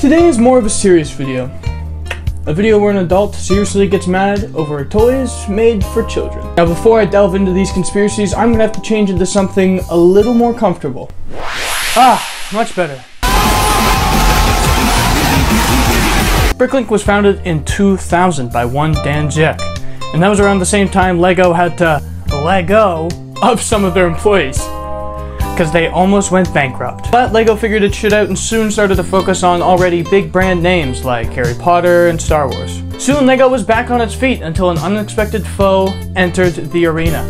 Today is more of a serious video. A video where an adult seriously gets mad over toys made for children. Now before I delve into these conspiracies, I'm gonna have to change into something a little more comfortable. Much better. Bricklink was founded in 2000 by one Dan Jack, and that was around the same time Lego had to let go of some of their employees, because they almost went bankrupt. But Lego figured its shit out and soon started to focus on already big brand names like Harry Potter and Star Wars. Soon Lego was back on its feet until an unexpected foe entered the arena.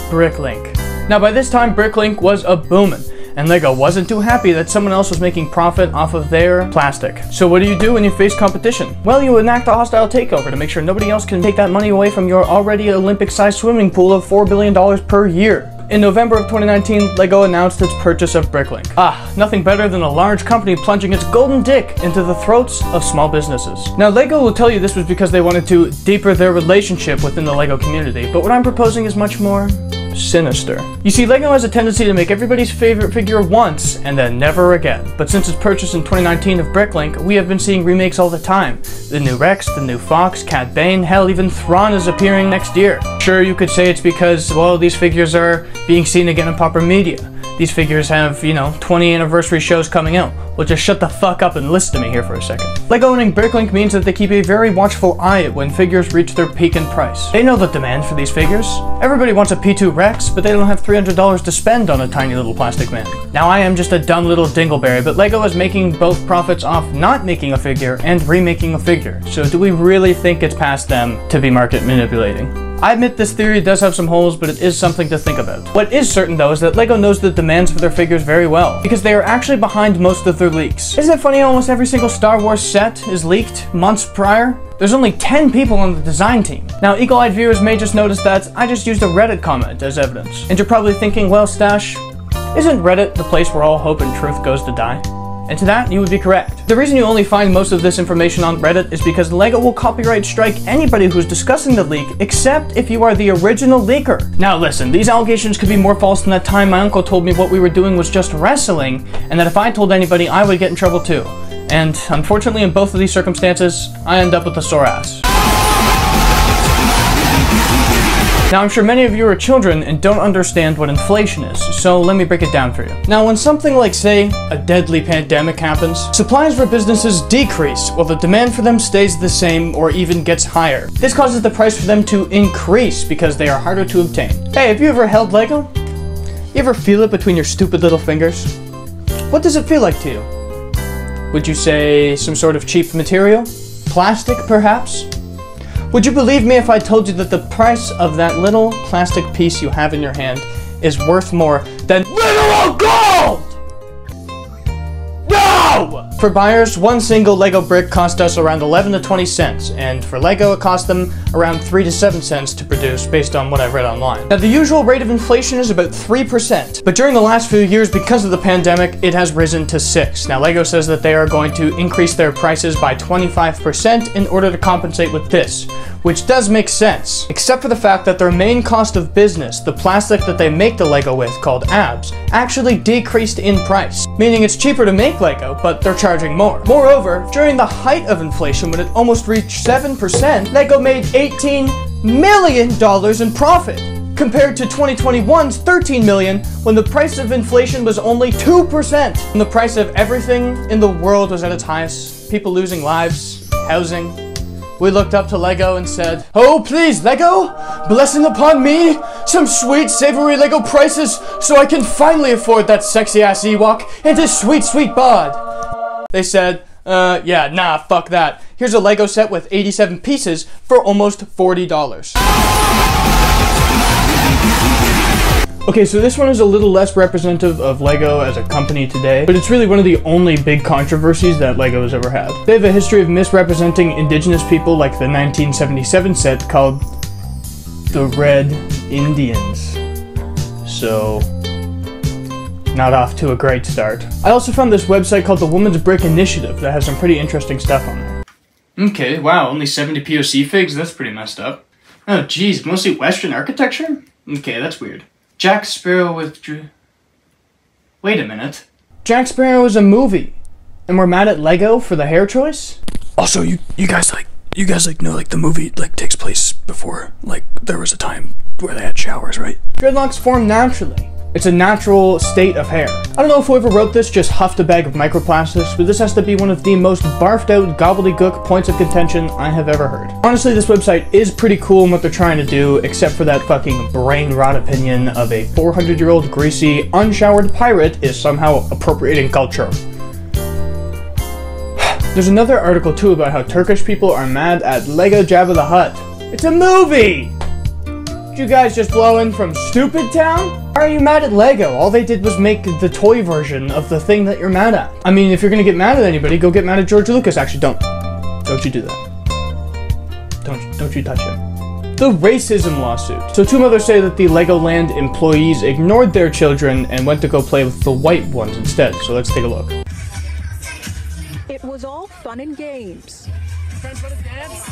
Bricklink. Now by this time Bricklink was a boomin', and Lego wasn't too happy that someone else was making profit off of their plastic. So what do you do when you face competition? Well, you enact a hostile takeover to make sure nobody else can take that money away from your already Olympic-sized swimming pool of $4 billion per year. In November of 2019, Lego announced its purchase of Bricklink. Nothing better than a large company plunging its golden dick into the throats of small businesses. Now, Lego will tell you this was because they wanted to deepen their relationship within the Lego community, but what I'm proposing is much more sinister. You see, Lego has a tendency to make everybody's favorite figure once and then never again. But since its purchase in 2019 of Bricklink, we have been seeing remakes all the time. The new Rex, the new Fox, Cat Bane, hell, even Thrawn is appearing next year. Sure, you could say it's because, well, these figures are being seen again in popular media. These figures have, 20 anniversary shows coming out. Well, just shut the fuck up and listen to me here for a second. Lego owning Bricklink means that they keep a very watchful eye when figures reach their peak in price. They know the demand for these figures. Everybody wants a P2 Rex, but they don't have $300 to spend on a tiny little plastic man. Now I am just a dumb little dingleberry, but Lego is making both profits off not making a figure and remaking a figure. So do we really think it's past them to be market manipulating? I admit this theory does have some holes, but it is something to think about. What is certain though is that Lego knows the demands for their figures very well, because they are actually behind most of their leaks. Isn't it funny how almost every single Star Wars set is leaked months prior? There's only 10 people on the design team. Now, eagle-eyed viewers may just notice that I just used a Reddit comment as evidence. And you're probably thinking, well, Stash, isn't Reddit the place where all hope and truth goes to die? And to that, you would be correct. The reason you only find most of this information on Reddit is because Lego will copyright strike anybody who's discussing the leak, except if you are the original leaker. Now listen, these allegations could be more false than that time my uncle told me what we were doing was just wrestling, and that if I told anybody, I would get in trouble too. And unfortunately, in both of these circumstances, I end up with a sore ass. Now, I'm sure many of you are children and don't understand what inflation is, so let me break it down for you. Now, when something like, say, a deadly pandemic happens, supplies for businesses decrease while the demand for them stays the same or even gets higher. This causes the price for them to increase because they are harder to obtain. Hey, have you ever held Lego? You ever feel it between your stupid little fingers? What does it feel like to you? Would you say some sort of cheap material? Plastic, perhaps? Would you believe me if I told you that the price of that little plastic piece you have in your hand is worth more than literal gold? No! For buyers, one single Lego brick cost us around 11 to 20 cents, and for Lego it cost them around 3 to 7 cents to produce based on what I've read online. Now the usual rate of inflation is about 3%, but during the last few years because of the pandemic it has risen to 6%. Now Lego says that they are going to increase their prices by 25% in order to compensate with this, which does make sense, except for the fact that their main cost of business, the plastic that they make the Lego with called ABS, actually decreased in price, meaning it's cheaper to make Lego, but they're charging more. Moreover, during the height of inflation when it almost reached 7%, Lego made $18 million in profit, compared to 2021's $13 million when the price of inflation was only 2%. When the price of everything in the world was at its highest, people losing lives, housing, we looked up to Lego and said, "Oh please, Lego, blessing upon me some sweet savory Lego prices so I can finally afford that sexy ass Ewok and his sweet sweet bod." They said, yeah, nah, fuck that. Here's a Lego set with 87 pieces for almost $40. Okay, so this one is a little less representative of Lego as a company today, but it's really one of the only big controversies that Lego has ever had. They have a history of misrepresenting indigenous people, like the 1977 set called the Red Indians. So, not off to a great start. I also found this website called the Women's Brick Initiative that has some pretty interesting stuff on there. Okay, wow, only 70 POC figs? That's pretty messed up. Oh geez, mostly Western architecture? Okay, that's weird. Jack Sparrow withdrew. Wait a minute. Jack Sparrow is a movie. And we're mad at Lego for the hair choice? Also, you guys know like the movie like takes place before like there was a time where they had showers, right? Dreadlocks form naturally. It's a natural state of hair. I don't know if whoever wrote this just huffed a bag of microplastics, but this has to be one of the most barfed out gobbledygook points of contention I have ever heard. Honestly, this website is pretty cool in what they're trying to do, except for that fucking brain rot opinion of a 400-year-old greasy, unshowered pirate is somehow appropriating culture. There's another article too about how Turkish people are mad at Lego Jabba the Hutt. It's a movie! Did you guys just blow in from Stupid Town? Why are you mad at Lego? All they did was make the toy version of the thing that you're mad at. I mean, if you're gonna get mad at anybody, go get mad at George Lucas. Actually, don't you do that. Don't you touch him. The racism lawsuit. So two mothers say that the Legoland employees ignored their children and went to go play with the white ones instead. So let's take a look. It was all fun and games.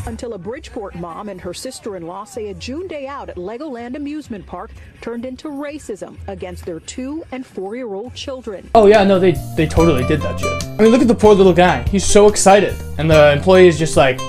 Until a Bridgeport mom and her sister-in-law say a June day out at Legoland amusement park turned into racism against their 2- and 4-year-old children. Oh yeah, no, they totally did that shit. I mean, look at the poor little guy. He's so excited. And the employee is just like,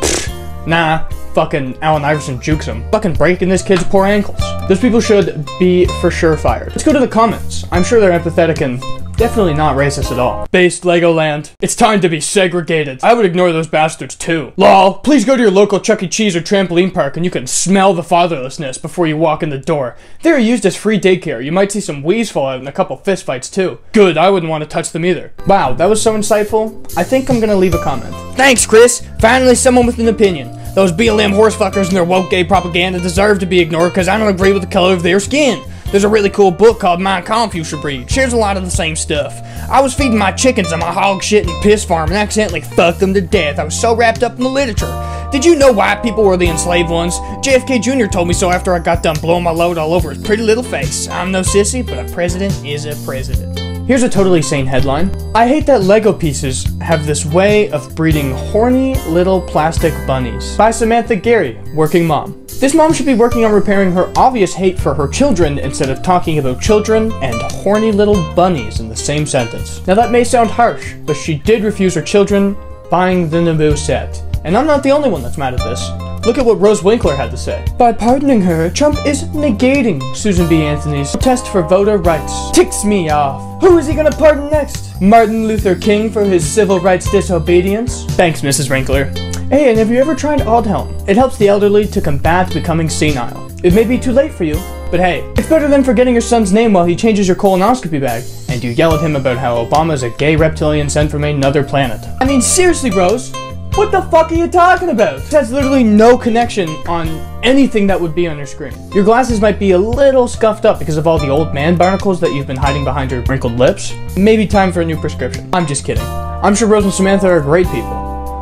nah, fucking Allen Iverson jukes him. Fucking breaking this kid's poor ankles. Those people should be for sure fired. Let's go to the comments. I'm sure they're empathetic and definitely not racist at all. Based Legoland. It's time to be segregated. I would ignore those bastards too. Lol. Please go to your local Chuck E. Cheese or trampoline park and you can smell the fatherlessness before you walk in the door. They're used as free daycare. You might see some wheeze fall out and a couple fistfights too. Good, I wouldn't want to touch them either. Wow, that was so insightful. I think I'm gonna leave a comment. Thanks, Chris. Finally someone with an opinion. Those BLM horsefuckers and their woke gay propaganda deserve to be ignored because I don't agree with the color of their skin. There's a really cool book called Mein Kampf you should read. Shares a lot of the same stuff. I was feeding my chickens on my hog shit and piss farm and accidentally fucked them to death. I was so wrapped up in the literature. Did you know white people were the enslaved ones? JFK Jr. told me so after I got done blowing my load all over his pretty little face. I'm no sissy, but a president is a president. Here's a totally sane headline. I hate that Lego pieces have this way of breeding horny little plastic bunnies. By Samantha Gary, working mom. This mom should be working on repairing her obvious hate for her children instead of talking about children and horny little bunnies in the same sentence. Now that may sound harsh, but she did refuse her children buying the Naboo set. And I'm not the only one that's mad at this. Look at what Rose Winkler had to say. By pardoning her, Trump is negating Susan B. Anthony's protest for voter rights. Ticks me off. Who is he gonna pardon next? Martin Luther King for his civil rights disobedience? Thanks, Mrs. Winkler. Hey, and have you ever tried Aldhelm? It helps the elderly to combat becoming senile. It may be too late for you, but hey, it's better than forgetting your son's name while he changes your colonoscopy bag, and you yell at him about how Obama's a gay reptilian sent from another planet. I mean, seriously, Rose, what the fuck are you talking about? It has literally no connection on anything that would be on your screen. Your glasses might be a little scuffed up because of all the old man barnacles that you've been hiding behind your wrinkled lips. Maybe time for a new prescription. I'm just kidding. I'm sure Rose and Samantha are great people.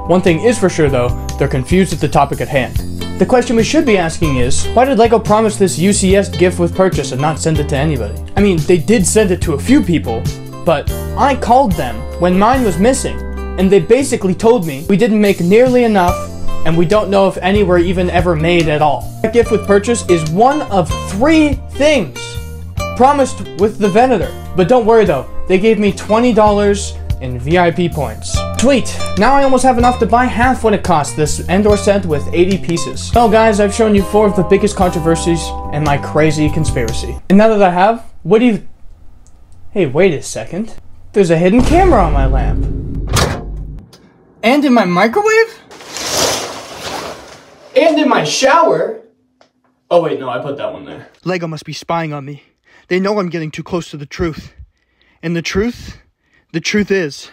One thing is for sure though, they're confused at the topic at hand. The question we should be asking is, why did Lego promise this UCS gift with purchase and not send it to anybody? I mean, they did send it to a few people, but I called them when mine was missing, and they basically told me we didn't make nearly enough, and we don't know if any were even ever made at all. That gift with purchase is one of 3 things promised with the vendor. But don't worry though, they gave me $20 in VIP points. Sweet, now I almost have enough to buy half what it cost this Endor set with 80 pieces. Well guys, I've shown you 4 of the biggest controversies and my crazy conspiracy. And now that I have, what do you... Hey, wait a second. There's a hidden camera on my lamp. And in my microwave? And in my shower? Oh wait, no, I put that one there. Lego must be spying on me. They know I'm getting too close to the truth. And the truth is...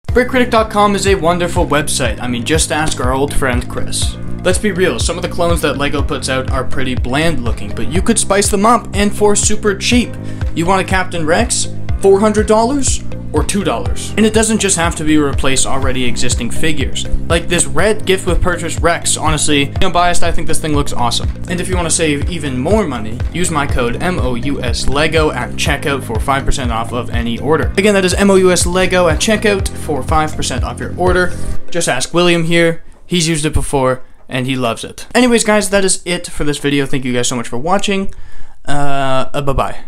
Brickcritic.com is a wonderful website. I mean, just ask our old friend Chris. Let's be real, some of the clones that Lego puts out are pretty bland looking, but you could spice them up and for super cheap. You want a Captain Rex? $400? Or $2. And it doesn't just have to be replace already existing figures. Like this red gift with purchase Rex, honestly, I'm biased, I think this thing looks awesome. And if you want to save even more money, use my code MOUSLEGO at checkout for 5% off of any order. Again, that is MOUSLEGO at checkout for 5% off your order. Just ask William here, he's used it before, and he loves it. Anyways guys, that is it for this video. Thank you guys so much for watching. Bye-bye.